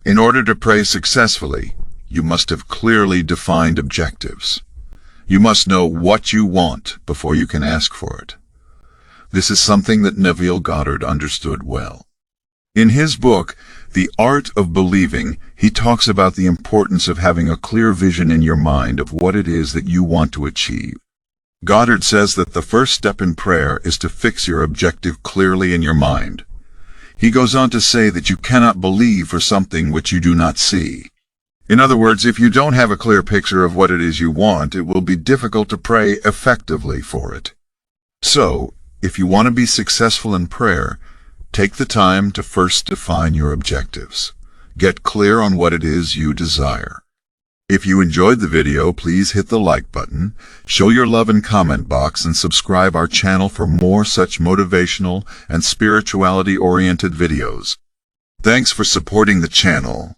In order to pray successfully, you must have clearly defined objectives. You must know what you want before you can ask for it. This is something that Neville Goddard understood well. In his book, The Art of Believing, he talks about the importance of having a clear vision in your mind of what it is that you want to achieve. Goddard says that the first step in prayer is to fix your objective clearly in your mind. He goes on to say that you cannot believe for something which you do not see. In other words, if you don't have a clear picture of what it is you want, it will be difficult to pray effectively for it. So, if you want to be successful in prayer, take the time to first define your objectives. Get clear on what it is you desire. If you enjoyed the video, please hit the like button, show your love in comment box, and subscribe our channel for more such motivational and spirituality-oriented videos. Thanks for supporting the channel.